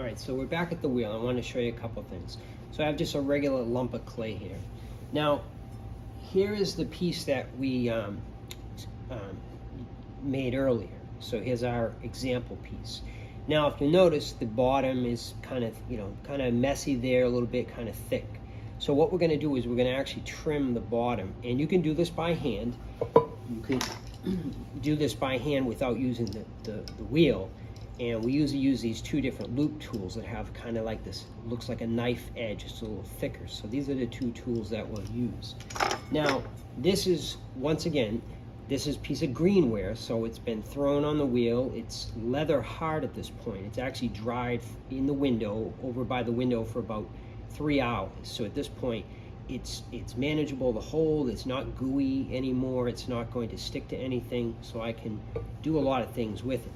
right, so we're back at the wheel. I want to show you a couple things. So I have just a regular lump of clay here. Now, here is the piece that we made earlier. So here's our example piece. Now, if you notice, the bottom is kind of messy there, a little bit kind of thick. So what we're going to do is we're going to actually trim the bottom, and you can do this by hand. You can do this by hand without using the wheel. And we usually use these two different loop tools that have kind of like this, looks like a knife edge, it's a little thicker. So these are the two tools that we'll use. Now, this is, once again, this is a piece of greenware, so it's been thrown on the wheel. It's leather hard at this point. It's actually dried in the window, over by the window for about 3 hours. So at this point, it's manageable to hold. It's not gooey anymore. It's not going to stick to anything, so I can do a lot of things with it.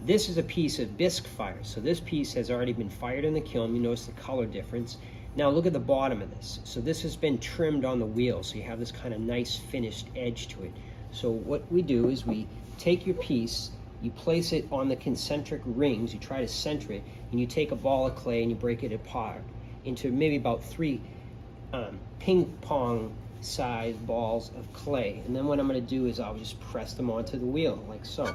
This is a piece of bisque fire. So this piece has already been fired in the kiln. You notice the color difference. Now look at the bottom of this. So this has been trimmed on the wheel, so you have this kind of nice finished edge to it. So what we do is we take your piece, you place it on the concentric rings, you try to center it, and you take a ball of clay and you break it apart into maybe about 3 ping pong size balls of clay. And then what I'm going to do is I'll just press them onto the wheel like so.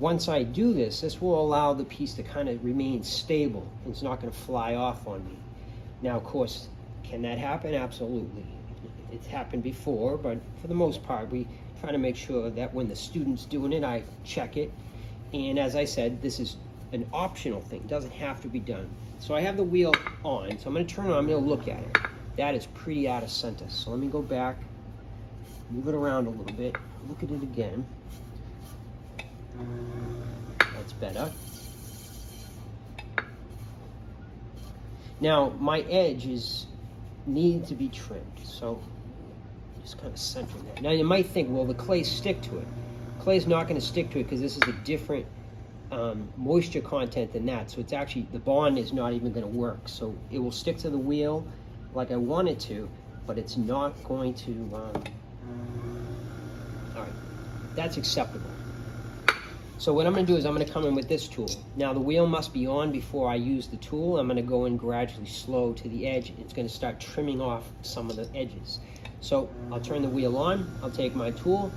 Once I do this, this will allow the piece to kind of remain stable. It's not going to fly off on me. Now, of course, can that happen? Absolutely. It's happened before, but for the most part, we try to make sure that when the student's doing it, I check it. And as I said, this is an optional thing. It doesn't have to be done. So I have the wheel on, so I'm going to turn it on. I'm going to look at it. That is pretty out of center. So let me go back, move it around a little bit, look at it again. That's better. Now my edges need to be trimmed, so just kind of centering that. Now you might think, well, the clay stick to it. Clay's not going to stick to it because this is a different moisture content than that. So it's actually, the bond is not even going to work. So it will stick to the wheel like I want it to, but it's not going to. All right, that's acceptable. So what I'm going to do is I'm going to come in with this tool. Now the wheel must be on before I use the tool. I'm going to go in gradually slow to the edge. It's going to start trimming off some of the edges. So I'll turn the wheel on, I'll take my tool,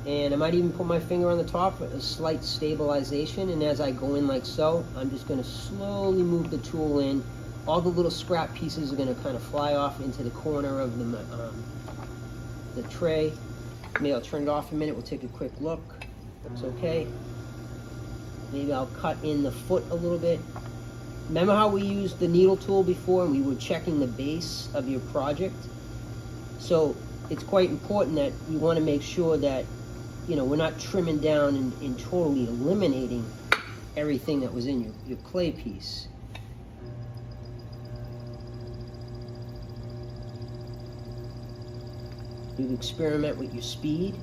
and I might even put my finger on the top for a slight stabilization. And as I go in like so, I'm just going to slowly move the tool in. All the little scrap pieces are going to kind of fly off into the corner of the tray. Maybe I'll turn it off a minute. We'll take a quick look. Looks okay. Maybe I'll cut in the foot a little bit. Remember how we used the needle tool before and we were checking the base of your project? So it's quite important that we want to make sure that, you know, we're not trimming down and totally eliminating everything that was in your clay piece. You can experiment with your speed.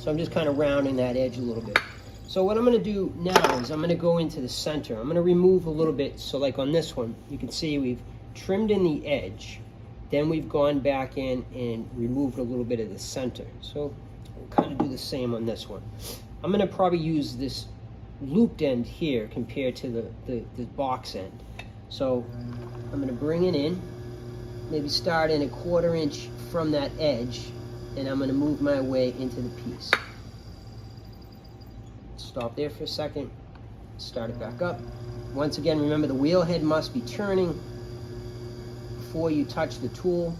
So I'm just kind of rounding that edge a little bit. So what I'm going to do now is I'm going to go into the center. I'm going to remove a little bit. So like on this one, you can see we've trimmed in the edge. Then we've gone back in and removed a little bit of the center. So we'll kind of do the same on this one. I'm going to probably use this looped end here compared to the box end. So I'm going to bring it in, maybe start in 1/4 inch from that edge, and I'm going to move my way into the piece. Stop there for a second, start it back up. Once again, remember the wheel head must be turning before you touch the tool.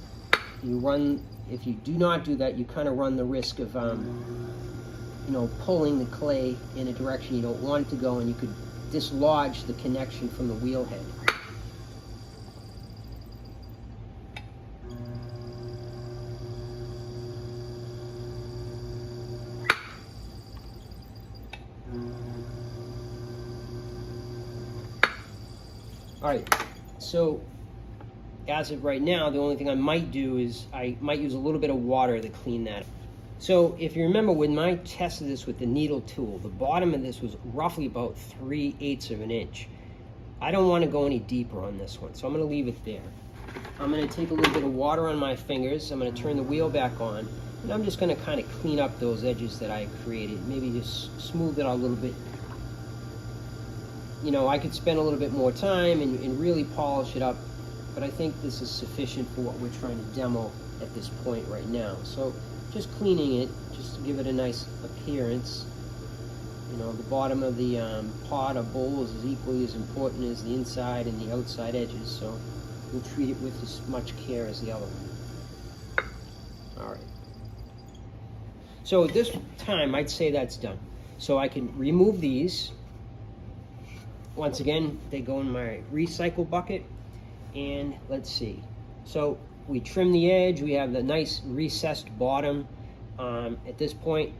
If you do not do that, you kind of run the risk of you know, pulling the clay in a direction you don't want it to go, and you could dislodge the connection from the wheel head. All right, so as of right now, the only thing I might do is I might use a little bit of water to clean that. So if you remember, when I tested this with the needle tool, the bottom of this was roughly about 3/8 of an inch. I don't want to go any deeper on this one, so I'm going to leave it there. I'm going to take a little bit of water on my fingers. I'm going to turn the wheel back on, and I'm just going to kind of clean up those edges that I created. Maybe just smooth it out a little bit. You know, I could spend a little bit more time and really polish it up, but I think this is sufficient for what we're trying to demo at this point right now. So just cleaning it, just to give it a nice appearance. You know, the bottom of the pot or bowl is equally as important as the inside and the outside edges, so we'll treat it with as much care as the other one. All right. So at this time, I'd say that's done. So I can remove these. Once again, they go in my recycle bucket, and let's see. So we trim the edge, we have the nice recessed bottom. At this point,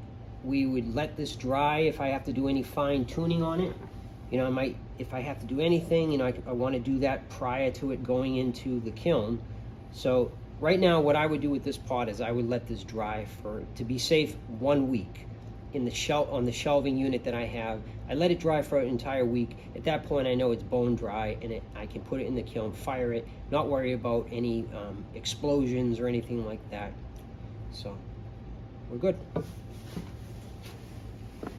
we would let this dry if I have to do any fine tuning on it. You know, if I have to do anything, you know, I want to do that prior to it going into the kiln. So right now, what I would do with this pot is I would let this dry for, to be safe, 1 week. On the shelving unit that I have, I let it dry for an entire week. At that point, I know it's bone dry, and I can put it in the kiln, fire it, not worry about any explosions or anything like that. So we're good.